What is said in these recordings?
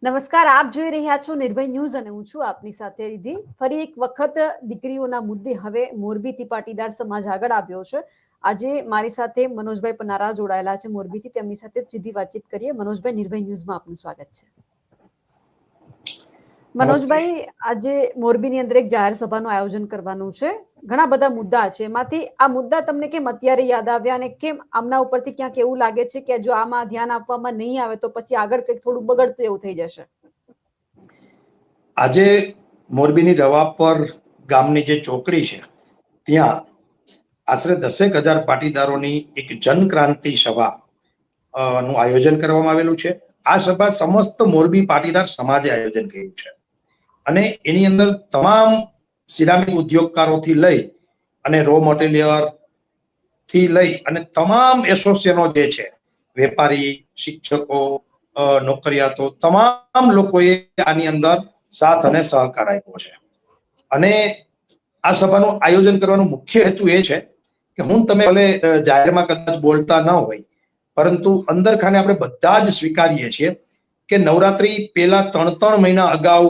નમસ્કાર, આપ જોઈ રહ્યા છો નિર્ભય ન્યૂઝ અને હું છું આપની સાથે રિધિ. ફરી એક વખત દીકરીઓના મુદ્દે હવે મોરબીથી પાટીદાર સમાજ આગળ આવ્યો છે. આજે મારી સાથે મનોજભાઈ પનારા જોડાયેલા છે મોરબીથી, તેમની સાથે સીધી વાતચીત કરીએ. મનોજભાઈ, નિર્ભય ન્યૂઝમાં આપનું સ્વાગત છે. મનોજભાઈ, આજે મોરબીની અંદર એક જાહેર સભાનું આયોજન કરવાનું છે. ઘણા બધા મુદ્દા છે, એમાંથી આ મુદ્દા તમને કેમ અત્યારે યાદ આવ્યા અને કેમ આમના ઉપરથી ક્યાંક એવું લાગે છે કે જો આમાં ધ્યાન આપવામાં નહીં આવે તો પછી આગળ કંઈક થોડું બગડતું એવું થઈ જશે? આજે મોરબીની રવા પર ગામની જે ચોકડી છે ત્યાં આશરે 10,000 પાટીદારોની એક જનક્રાંતિ સભા નું આયોજન કરવામાં આવેલું છે. આ સભા સમસ્ત મોરબી પાટીદાર સમાજે આયોજન કર્યું છે અને એની અંદર તમામ સિરામિક ઉદ્યોગકારોથી લઈ અને રો મટીરિયલ થી લઈ અને તમામ એસોસિએશનો જે છે, વેપારી, શિક્ષકો, નોકરિયાતો, તમામ લોકોએ આની અંદર સાથ અને સહકાર આપ્યો છે. અને આ સભાનું આયોજન કરવાનો મુખ્ય હેતુ એ છે કે તમે ભલે જાહેરમાં કદાચ બોલતા ન હોય, પરંતુ અંદર ખાને આપણે બધા જ સ્વીકારીએ છીએ કે નવરાત્રી પહેલા 3 મહિના અગાઉ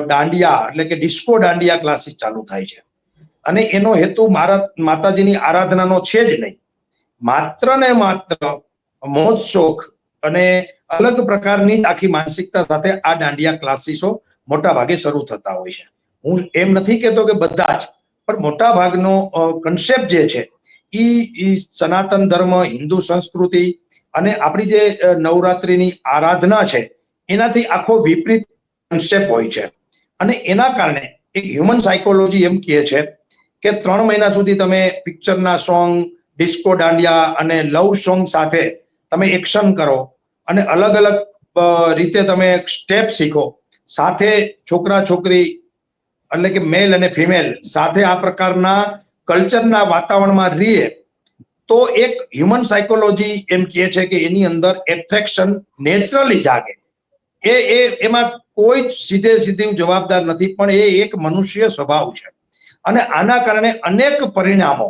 દાંડિયા એટલે કે ડિસ્કો દાંડિયા ક્લાસીસ ચાલુ થાય છે અને એનો હેતુ માતાજીની આરાધનાનો છે જ નહીં, માત્ર ને માત્ર મોજ શોખ અને અલગ પ્રકારની આખી માનસિકતા સાથે આ દાંડિયા ક્લાસીસો મોટા ભાગે શરૂ થતા હોય છે. હું એમ નથી કહેતો કે બધા જ, પણ મોટા ભાગનો કન્સેપ્ટ જે છે એ સનાતન ધર્મ, હિન્દુ સંસ્કૃતિ અને આપણી જે નવરાત્રીની આરાધના છે એનાથી આખો વિપરીત કન્સેપ્ટ હોય છે. અને એના કારણે એક હ્યુમન સાયકોલોજી એમ કહે છે કે 3 મહિના સુધી તમે પિક્ચરના સોંગ, ડિસ્કો દાંડિયા અને લવ સોંગ સાથે તમે એક્શન કરો અને અલગ અલગ રીતે તમે સ્ટેપ શીખો, સાથે છોકરા છોકરી એટલે કે મેલ અને ફિમેલ સાથે આ પ્રકારના કલ્ચરના વાતાવરણમાં રહીએ તો એક હ્યુમન સાયકોલોજી એમ કહે છે કે એની અંદર એટ્રેક્શન નેચરલી જાગે. એમાં કોઈ સીધું જવાબદાર નથી, પણ એ એક મનુષ્ય સ્વભાવ છે અને આના કારણે અનેક પરિણામો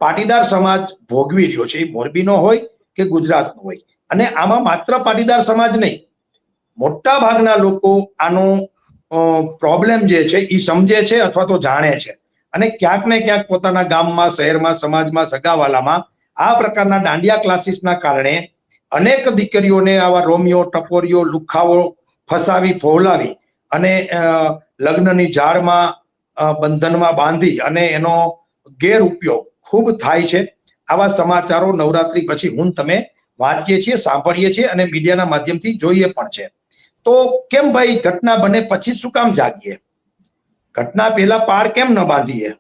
પાટીદાર સમાજ ભોગવી રહ્યો છે. એ મોરબીનો હોય કે ગુજરાતનો હોય. અને આમાં માત્ર પાટીદાર સમાજ નહીં, મોટા ભાગના લોકો આનો પ્રોબ્લેમ જે છે એ સમજે છે અથવા તો જાણે છે અને ક્યાંક ને ક્યાંક પોતાના ગામમાં, શહેરમાં, સમાજમાં, સગાવાલામાં આ પ્રકારના દાંડિયા ક્લાસીસના કારણે અનેક દીકરીઓને આવા રોમિયો, ટપોરીઓ, લુખાઓ ફસાવી ફોલાવી અને લગ્નની જાળમાં બંધનમાં બાંધી અને એનો ગેરઉપયોગ ખૂબ થાય છે. આવા સમાચારો નવરાત્રી પછી તમે વાંચીએ છીએ, સાંભળીએ છીએ અને મીડિયાના માધ્યમથી જોઈએ પણ છે. તો કેમ ભાઈ ઘટના બને પછી શું કામ જાગીએ? ઘટના પહેલા પાર કેમ ન બાંધીએ?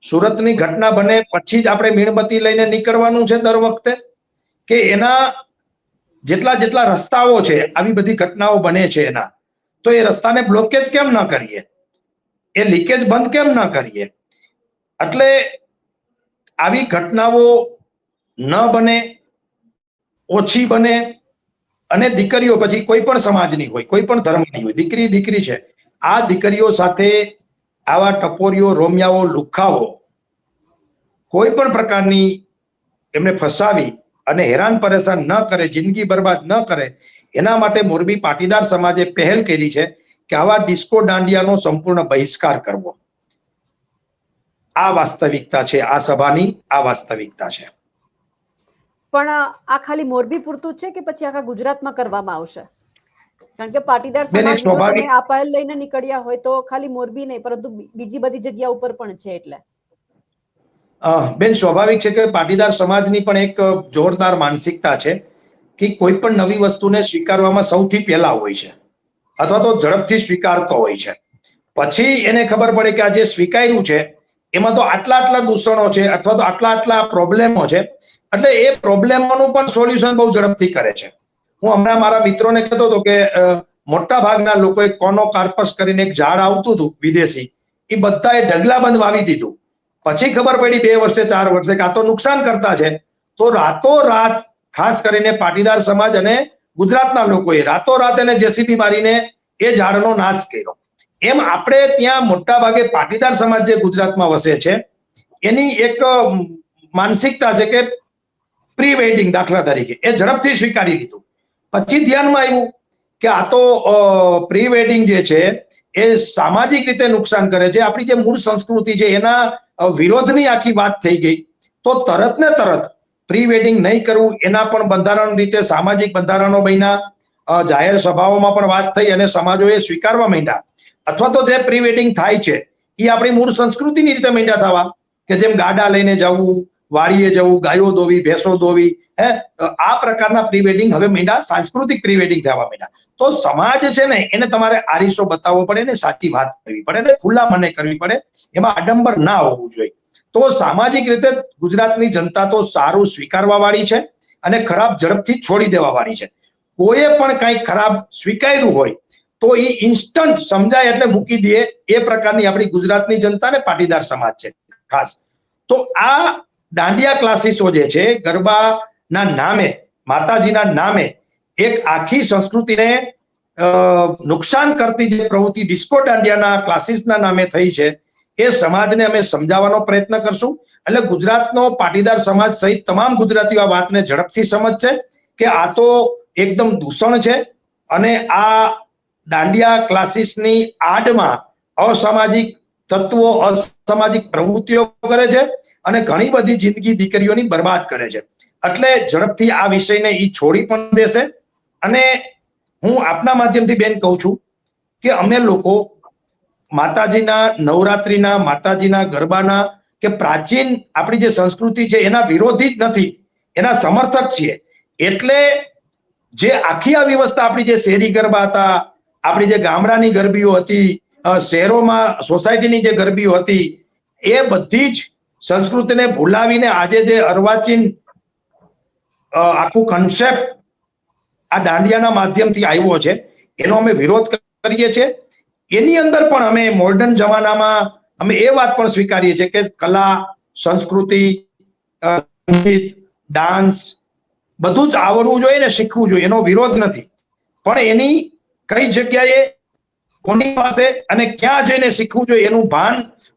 સુરતની ઘટના બને પછી જ આપણે મીણબત્તી લઈને નીકળવાનું છે દર વખતે? કે એના જેટલા રસ્તાઓ છે, આવી બધી ઘટનાઓ બને છે એના, તો એ રસ્તાને બ્લોકેજ કેમ ન કરીએ? એ લીકેજ બંધ કેમ ન કરીએ? એટલે આવી ઘટનાઓ ન બને, ઓછી બને અને દીકરીઓ પછી કોઈ પણ સમાજની હોય, કોઈ પણ ધર્મની હોય, દીકરી છે, આ દીકરીઓ સાથે આવા ટપોરીઓ, રોમિયાઓ, લુખાઓ કોઈ પણ પ્રકારની એમને ફસાવી અને હેરાન પરેશાન ન કરે, જિંદગી બરબાદ ન કરે, એના માટે મોરબી પાટીદાર સમાજે પહેલ કરી છે કે આવા ડિસ્કો દાંડિયાનો સંપૂર્ણ બહિષ્કાર કરવો. આ વાસ્તવિકતા છે, આ સભાની આ વાસ્તવિકતા છે. પણ આ ખાલી મોરબી પૂરતું છે કે પછી આખા ગુજરાતમાં કરવામાં આવશે? કારણ કે પાટીદાર સમાજ જો તમે આ પહેલ લઈને નીકળ્યા હોય તો ખાલી મોરબી નહીં, પરંતુ બીજી બધી જગ્યા ઉપર પણ છે. એટલે બેન, સ્વાભાવિક છે કે પાટીદાર સમાજની પણ એક જોરદાર માનસિકતા છે કે કોઈ પણ નવી વસ્તુને સ્વીકારવામાં સૌથી પહેલા હોય છે અથવા તો ઝડપથી સ્વીકારતો હોય છે. પછી એને ખબર પડે કે આ જે સ્વીકાર્યું છે એમાં તો આટલા દૂષણો છે અથવા તો આટલા પ્રોબ્લેમો છે, એટલે એ પ્રોબ્લેમોનું પણ સોલ્યુશન બહુ ઝડપથી કરે છે. હું હમણાં મારા મિત્રોને કહેતો હતો કે મોટા ભાગના લોકોએ કોનોકાર્પસ કરીને એક ઝાડ આવતું હતું વિદેશી, એ બધાએ ઢગલાબંધ વાવી દીધું. પછી ખબર પડી 2 વર્ષે 4 વર્ષે કે આ તો નુકસાન કરતા છે. તો રાતોરાત ખાસ કરીને પાટીદાર સમાજ અને ગુજરાતના લોકોએ રાતોરાત એને જેસીબી મારીને એ ઝાડનો નાશ કર્યો. એમ આપણે ત્યાં મોટા ભાગે પાટીદાર સમાજ જે ગુજરાતમાં વસે છે એની એક માનસિકતા છે કે પ્રી વેડિંગ દાખલા તરીકે એ ઝડપથી સ્વીકારી લીધું. પછી ધ્યાનમાં આવ્યું કે આ તો પ્રી વેડિંગ જે છે એ સામાજિક રીતે નુકસાન કરે છે, આપણી જે મૂળ સંસ્કૃતિ છે એના વિરોધની આખી વાત થઈ ગઈ, તો તરત ને તરત પ્રી વેડિંગ નહીં કરવું એના પણ બંધારણ રીતે સામાજિક બંધારણો બન્યા, જાહેર સભાઓમાં પણ વાત થઈ અને સમાજોએ સ્વીકારવા માંડ્યા, અથવા તો જે પ્રી વેડિંગ થાય છે એ આપણી મૂળ સંસ્કૃતિની રીતે માંડ્યા થવા, કે જેમ ગાડા લઈને જવું, વાડીએ જવું, ગાયો દોવી, ભેંસો દોવી, આ પ્રકારના પ્રી વેડિંગ હવે માંડ્યા સાંસ્કૃતિક પ્રી વેડિંગ થવા માંડ્યા. તો સમાજ છે ને એને તમારે આરીસો બતાવવો પડે ને સાચી વાત કરવી પડે ને ખુલ્લા મને કરવી પડે, એમાં આડંબર ના હોવું જોઈએ. તો સામાજિક રીતે ગુજરાતની જનતા તો સારું સ્વીકારવા વાળી છે અને ખરાબ ઝડપથી છોડી દેવા વાળી છે. કોઈએ પણ કંઈ ખરાબ સ્વીકાર્યું હોય તો એ ઇન્સ્ટન્ટ સમજાય એટલે મૂકી દે એ પ્રકારની આપણી ગુજરાતની જનતા ને પાટીદાર સમાજ છે ખાસ. તો આ દાંડિયા ક્લાસીસો જે છે ગરબાના નામે, માતાજીના નામે એક આખી સંસ્કૃતિને નુકસાન કરતી જે પ્રવૃત્તિ ડિસ્કો દાંડિયાના ક્લાસીસના નામે થઈ છે એ સમાજને અમે સમજાવવાનો પ્રયત્ન કરશું. એટલે ગુજરાતનો પાટીદાર સમાજ સહિત તમામ ગુજરાતીઓ આ વાતને ઝડપથી સમજશે કે આ તો એકદમ દૂષણ છે અને આ દાંડિયા ક્લાસીસની આડમાં અસામાજિક તત્વો, અસામાજિક પ્રવૃત્તિઓ કરે છે અને ઘણી બધી જિંદગી દીકરીઓની બરબાદ કરે છે. એટલે ઝડપથી આ વિષયને ઈ છોડી પણ દેશે. અને હું આપના માધ્યમથી બેન કહું છું કે અમે લોકો માતાજીના નવરાત્રીના, માતાજીના ગરબાના કે પ્રાચીન આપણી જે સંસ્કૃતિ છે એના વિરોધી જ નથી, એના સમર્થક છીએ. એટલે જે આખી આ વ્યવસ્થા આપણી જે શેરી ગરબા હતા, આપણી જે ગામડાની ગરબીઓ હતી, શહેરોમાં સોસાયટીની જે ગરબીઓ હતી, એ બધી જ સંસ્કૃતિને ભૂલાવીને આજે જે અર્વાચીન આખું કન્સેપ્ટ આ દાંડિયાના માધ્યમથી આવ્યો છે એનો અમે વિરોધ કરીએ છીએ. એની અંદર પણ અમે મોડર્ન જમાનામાં અમે એ વાત પણ સ્વીકારીએ છીએ કે કલા, સંસ્કૃતિ, સંગીત, ડાન્સ બધું જ આવડવું જોઈએ ને શીખવું જોઈએ, એનો વિરોધ નથી. પણ એની કઈ જગ્યાએ, કોની પાસે અને ક્યાં જઈને શીખવું જોઈએ એનું ભાન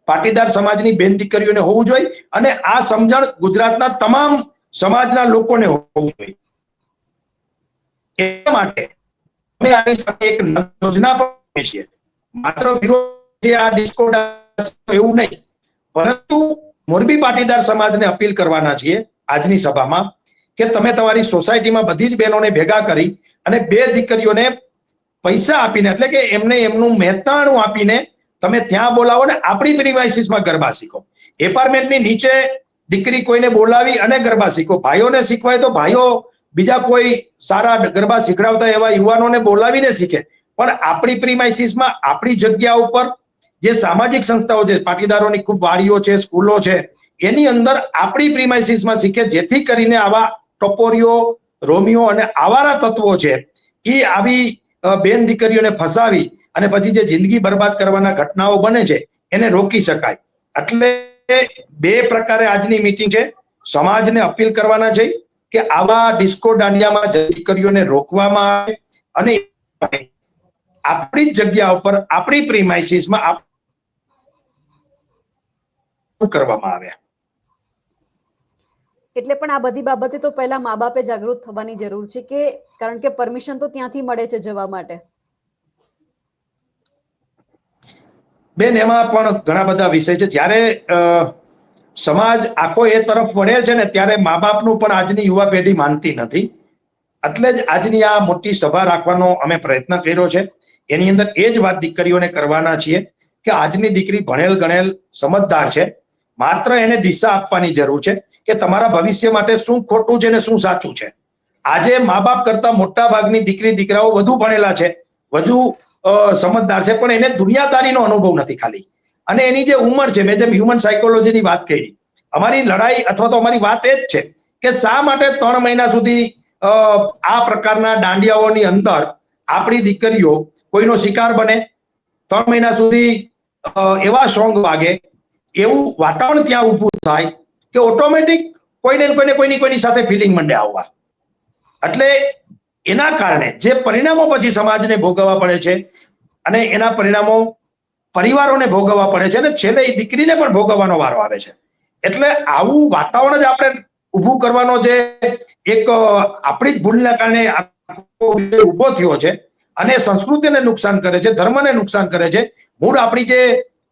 પાટીદાર સમાજની બેન દીકરીઓને હોવું જોઈએ અને આ સમજણ ગુજરાતના તમામ સમાજના લોકોને હોવું જોઈએ. એટલા માટે અમે આની સાથે એક યોજના પણ છીએ. માત્ર વિરોધ આ ડિસ્કો એવું નહીં, પરંતુ મોરબી પાટીદાર સમાજને અપીલ કરવાના છીએ આજની સભામાં કે તમે તમારી સોસાયટીમાં બધી જ બહેનોને ભેગા કરી અને બે દીકરીઓને પૈસા આપીને, એટલે કે એમને એમનું મહેનતાણું આપીને તમે ત્યાં બોલાવો ને આપણી પ્રિમાઇસીસમાં ગરબા શીખો. એપાર્ટમેન્ટની નીચે દીકરી કોઈને બોલાવી અને ગરબા શીખો. ભાઈઓને શીખવાય તો ભાઈઓ બીજા કોઈ સારા ગરબા શીખડાવતા એવા યુવાનોને બોલાવીને શીખે. પણ આપણી પ્રિમાઇસીસમાં, આપણી જગ્યા ઉપર જે સામાજિક સંસ્થાઓ છે, પાટીદારોની ખૂબ વાડીઓ છે, સ્કૂલો છે, એની અંદર આપણી પ્રિમાઇસીસમાં શીખે, જેથી કરીને આવા ટપોરીઓ, રોમિયો અને આવારા તત્વો છે એ આવી બેન દીકરીઓને ફસાવી અને પછી જે જિંદગી બરબાદ કરવાના ઘટનાઓ બને છે એને રોકી શકાય. એટલે બે પ્રકારે આજની મીટિંગ છે. સમાજને અપીલ કરવાના છે કે આવા ડિસ્કો દાંડિયામાં દીકરીઓને રોકવામાં આવે અને આપણી જ જગ્યા ઉપર, આપણી પ્રિમાઇસીસમાં કરવામાં આવે. એટલે પણ આ બધી બાબતે તો પહેલા મા બાપે જાગૃત થવાની જરૂર છે, કે કારણ કે પરમિશન તો ત્યાંથી મળે છે જવા માટે. બેન એમાં પણ ઘણા બધા વિષય છે. જ્યારે સમાજ આખો એ તરફ વળે છે ને ત્યારે મા બાપનું પણ આજની યુવા પેઢી માનતી નથી. એટલે જ આજની આ મોટી સભા રાખવાનો અમે પ્રયત્ન કર્યો છે. એની અંદર એ જ વાત દીકરીઓને કરવાના છીએ કે આજની દીકરી ભણેલ ગણેલ સમજદાર છે, માત્ર એને દિશા આપવાની જરૂર છે કે તમારા ભવિષ્ય માટે શું ખોટું છે ને શું સાચું છે. આજે મા બાપ કરતા મોટા ભાગની દીકરી દીકરાઓ વધુ ભણેલા છે, વધુ સમજદાર છે, પણ એને દુનિયાદારીનો અનુભવ નથી ખાલી. અને એની જે ઉંમર છે, મેં જેમ હ્યુમન સાયકોલોજીની વાત કરી, અમારી લડાઈ અથવા તો અમારી વાત એ જ છે કે શા માટે 3 મહિના સુધી આ પ્રકારના દાંડિયાઓની અંદર આપણી દીકરીઓ કોઈનો શિકાર બને, 3 મહિના સુધી એવા સોંગ વાગે, એવું વાતાવરણ ત્યાં ઊભું થાય કે ઓટોમેટિક કોઈની સાથે ફિલિંગ મંડે આવવા. એટલે એના કારણે જે પરિણામો પછી સમાજને ભોગવવા પડે છે અને એના પરિણામો પરિવારોને ભોગવવા પડે છે અને છેલ્લે એ દીકરીને પણ ભોગવવાનો વારો આવે છે. એટલે આવું વાતાવરણ જ આપણે ઊભું કરવાનો જે એક આપણી જ ભૂલના કારણે ઉભો થયો છે અને સંસ્કૃતિને નુકસાન કરે છે, ધર્મને નુકસાન કરે છે. મૂળ આપણી જે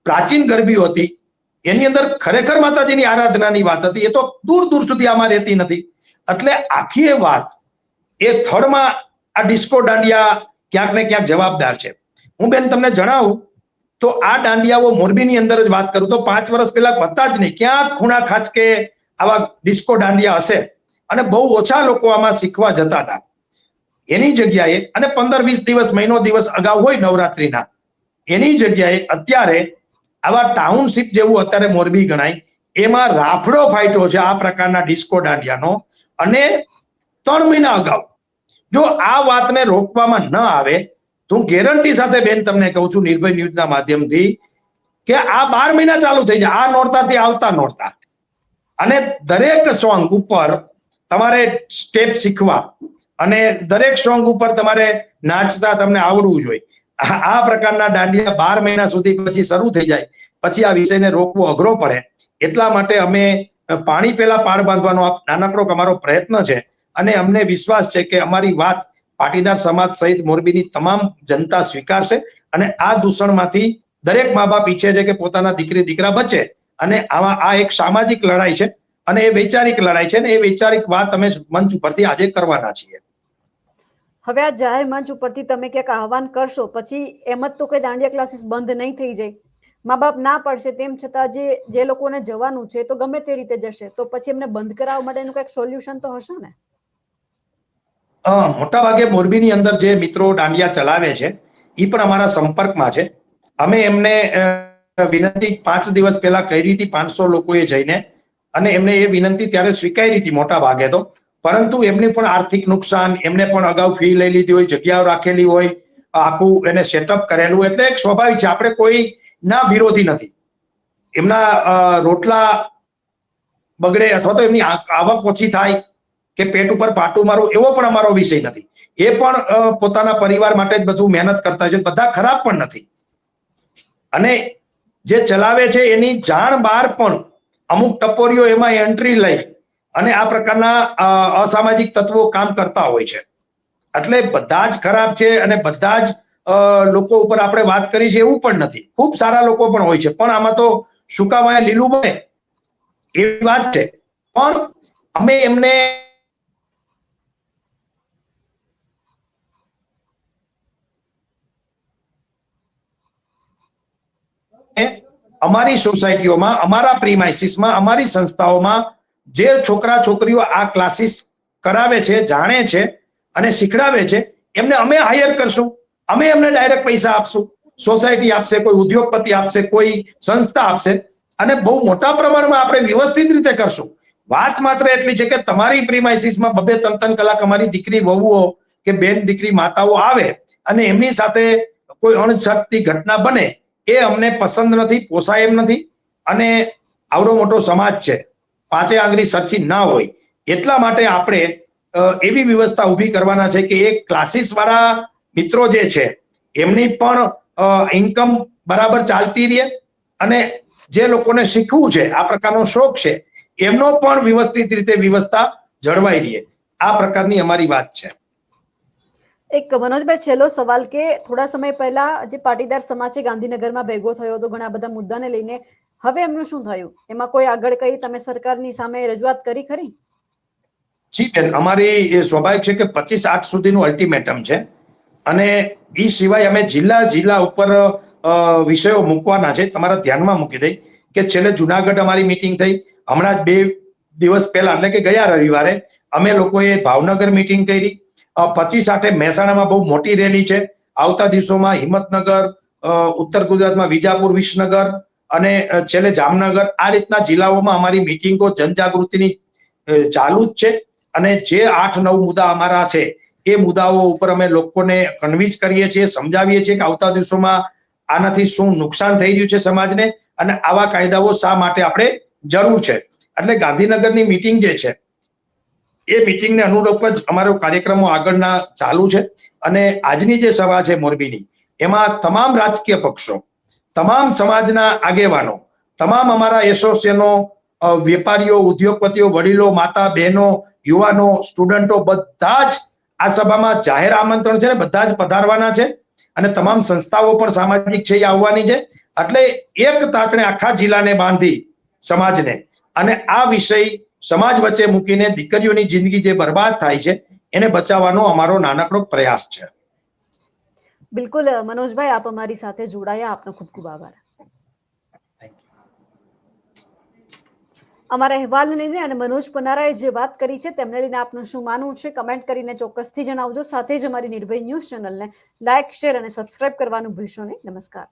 પ્રાચીન ગરબીઓ હતી એની અંદર ખરેખર માતાજીની આરાધનાની વાત હતી, એ તો દૂર દૂર સુધી આમાં રહેતી નથી. એટલે આખી એ વાત એ થર્ડમાં આ ડિસ્કો દાંડિયા ક્યાંક ને ક્યાંક જવાબદાર છે. હું બેન તમને જણાવું તો આ દાંડિયાઓ મોરબીની અંદર જ વાત કરું તો 5 વર્ષ પહેલા હતા જ નહીં. ક્યાંક ખૂણા ખાચકે આવા ડિસ્કો દાંડિયા હશે અને બહુ ઓછા લોકો આમાં શીખવા જતા હતા. એની જગ્યાએ અને 15-20 દિવસ મહિનો દિવસ અગાઉ હોય નવરાત્રીના, એની જગ્યાએ અત્યારે આવા ટાઉનશીપ જેવું અત્યારે મોરબી ગણાય એમાં રાફડો ફાટ્યો છે આ પ્રકારના ડિસ્કો દાંડિયાનો. અને 3 મહિના અગાઉ જો આ વાતને રોકવામાં ન આવે તો હું ગેરંટી સાથે બેન તમને કહું છું નિર્ભય ન્યૂઝના માધ્યમથી કે આ 12 મહિના ચાલુ થઈ જાય, આ નોરતાથી આવતા નોરતા. અને દરેક સોંગ ઉપર તમારે સ્ટેપ શીખવા અને દરેક સોંગ ઉપર તમારે નાચતા તમને આવડવું જોઈએ. આ પ્રકારના દાંડિયા 12 મહિના સુધી પછી શરૂ થઈ જાય પછી આ વિષયને રોકવો અઘરો પડે. એટલા માટે અમે પાણી પહેલા પાળ બાંધવાનો નાનકડો અમારો પ્રયત્ન છે અને અમને વિશ્વાસ છે કે અમારી વાત પાટીદાર સમાજ સહિત મોરબીની તમામ જનતા સ્વીકારશે અને આ દૂષણમાંથી દરેક મા બાપ ઈચ્છે છે કે પોતાના દીકરી દીકરા બચે. અને આમાં આ એક સામાજિક લડાઈ છે અને એ વૈચારિક લડાઈ છે ને એ વૈચારિક વાત અમે મંચ ઉપરથી આજે કરવાના છીએ. હવે આ જાહેર મંચ ઉપરથી તમે ક્યાંક આહવાન કરશો પછી એમ જ તો કોઈ દાંડિયા ક્લાસીસ બંધ નહીં થઈ જાય. મા બાપ ના પડશે તેમ છતાં જે લોકોને જવાનું છે તો ગમે તે રીતે જશે, તો પછી એમને બંધ કરાવવા માટેનું કંઈક સોલ્યુશન તો હશે ને? મોટા ભાગે મોરબીની અંદર જે મિત્રો દાંડિયા ચલાવે છે એ પણ અમારા સંપર્કમાં છે. અમે એમને વિનંતી 5 દિવસ પહેલા કરી હતી 500 લોકોએ જઈને, અને એમને એ વિનંતી ત્યારે સ્વીકારી હતી મોટા ભાગે તો. પરંતુ એમની પણ આર્થિક નુકસાન, એમને પણ અગાઉ ફી લઈ લીધી હોય, જગ્યાઓ રાખેલી હોય, આખું એને સેટઅપ કરેલું, એટલે એક સ્વાભાવિક છે. આપણે કોઈ ના વિરોધી નથી. એમના રોટલા બગડે અથવા તો એમની આવક ઓછી થાય કે પેટ ઉપર પાટું મારું એવો પણ અમારો વિષય નથી. એ પણ પોતાના પરિવાર માટે જ બધું મહેનત કરતા હોય છે, બધા ખરાબ પણ નથી. અને જે ચલાવે છે એની જાણ બહાર પણ અમુક ટપોરીઓ એમાં એન્ટ્રી લઈ અને આ પ્રકારના અસામાજિક તત્વો કામ કરતા હોય છે. એટલે બધા જ ખરાબ છે અને બધા જ લોકો ઉપર આપણે વાત કરી છે એવું પણ નથી. ખૂબ સારા લોકો પણ હોય છે, પણ આમાં તો સુકામાં લીલું બને એવી વાત છે. પણ અમે એમને અમારી સોસાયટીઓમાં, અમારા પ્રીમાઇસીસમાં, અમારી સંસ્થાઓમાં જે છોકરા છોકરીઓ આ ક્લાસીસ કરાવે છે, જાણે છે અને શીખડાવે છે, એમને અમે હાયર કરશું. અમે એમને ડાયરેક્ટ પૈસા આપશું. સોસાયટી આપશે, કોઈ ઉદ્યોગપતિ આપશે, કોઈ સંસ્થા આપશે, અને બહુ મોટા પ્રમાણમાં આપણે વ્યવસ્થિત રીતે કરશું. વાત માત્ર એટલી છે કે તમારી પ્રીમાઇસીસમાં 2-3 કલાક અમારી દીકરી વહુઓ કે બેન દીકરી માતાઓ આવે અને એમની સાથે કોઈ અણછટતી ઘટના બને, એ અમને પસંદ નથી, પોસાય એમ નથી. અને આવડો મોટો સમાજ છે, 5 આંગળી સરખી ના હોય, એટલા માટે આપણે એવી વ્યવસ્થા ઊભી કરવાના છે કે એ ક્લાસીસ વાળા મિત્રો જે છે એમની પણ ઇન્કમ બરાબર ચાલતી રહે અને જે લોકોને શીખવું છે, આ પ્રકારનો શોખ છે, એમનો પણ વ્યવસ્થિત રીતે વ્યવસ્થા જળવાઈ રહે. આ પ્રકારની અમારી વાત છે. એક મનોજભાઈ છેલ્લો સવાલ કે થોડા સમય પહેલા જે પાટીદાર સમાજ છે ગાંધીનગરમાં ભેગો થયો હતો ઘણા બધા મુદ્દાને લઈને, હવે એમનું શું થયું? એમાં કોઈ આગળ કઈ તમે સરકારની સામે રજૂઆત કરી ખરી? જી બેન, અમારી સ્વાભાવિક છે કે 25/8 સુધીનું અલ્ટિમેટમ છે અને એ સિવાય અમે જિલ્લા ઉપર વિષયો મૂકવાના છે. તમારા ધ્યાનમાં મૂકી દઈ કે છેલ્લે જુનાગઢ અમારી મીટિંગ થઈ, હમણાં જ 2 દિવસ પહેલા એટલે કે ગયા રવિવારે અમે લોકોએ ભાવનગર મીટિંગ કરી. 25/8 મહેસાણામાં બહુ મોટી રેલી છે. આવતા દિવસોમાં હિંમતનગર, ઉત્તર ગુજરાતમાં વિજાપુર, વિસનગર અને છેલ્લે જામનગર, આ રીતના જિલ્લાઓમાં અમારી મીટિંગો જનજાગૃતિની ચાલુ જ છે. અને જે 8-9 મુદ્દા અમારા છે એ મુદ્દાઓ ઉપર અમે લોકોને કન્વિન્સ કરીએ છીએ, સમજાવીએ છીએ કે આવતા દિવસોમાં આનાથી શું નુકસાન થઈ રહ્યું છે સમાજને અને આવા કાયદાઓ શા માટે આપણે જરૂર છે. એટલે ગાંધીનગરની મીટિંગ જે છે એ મીટિંગને અનુરૂપ જ અમારો કાર્યક્રમો આગળના ચાલુ છે. અને આજની જે સભા છે મોરબીની, એમાં તમામ રાજકીય પક્ષો, તમામ સમાજના આગેવાનો, તમામ અમારા એસોસિએશનો, વેપારીઓ, ઉદ્યોગપતિઓ, વડીલો, માતા, બહેનો, યુવાનો, સ્ટુડન્ટો બધા જ આ સભામાં જાહેર આમંત્રણ છે ને બધા જ પધારવાના છે અને તમામ સંસ્થાઓ પણ સામાજિક છે એ આવવાની છે. એટલે એક તાતણે આખા જિલ્લાને બાંધી સમાજને અને આ વિષય સમાજ વચ્ચે મૂકીને દીકરીઓની જિંદગી જે બરબાદ થાય છે એને બચાવવાનો અમારો નાનકડો પ્રયાસ છે. બિલકુલ મનોજભાઈ, આપ અમારી સાથે જોડાયા, આપનો ખૂબ ખૂબ આભાર. અમારા અહેવાલને લઈને અને મનોજ પનારાએ જે વાત કરી છે તેમને લઈને આપનું શું માનવું છે કમેન્ટ કરીને ચોક્કસથી જણાવજો. સાથે જ અમારી નિર્ભય ન્યૂઝ ચેનલને લાઇક, શેર અને સબસ્ક્રાઇબ કરવાનું ભૂલશો નહીં. નમસ્કાર.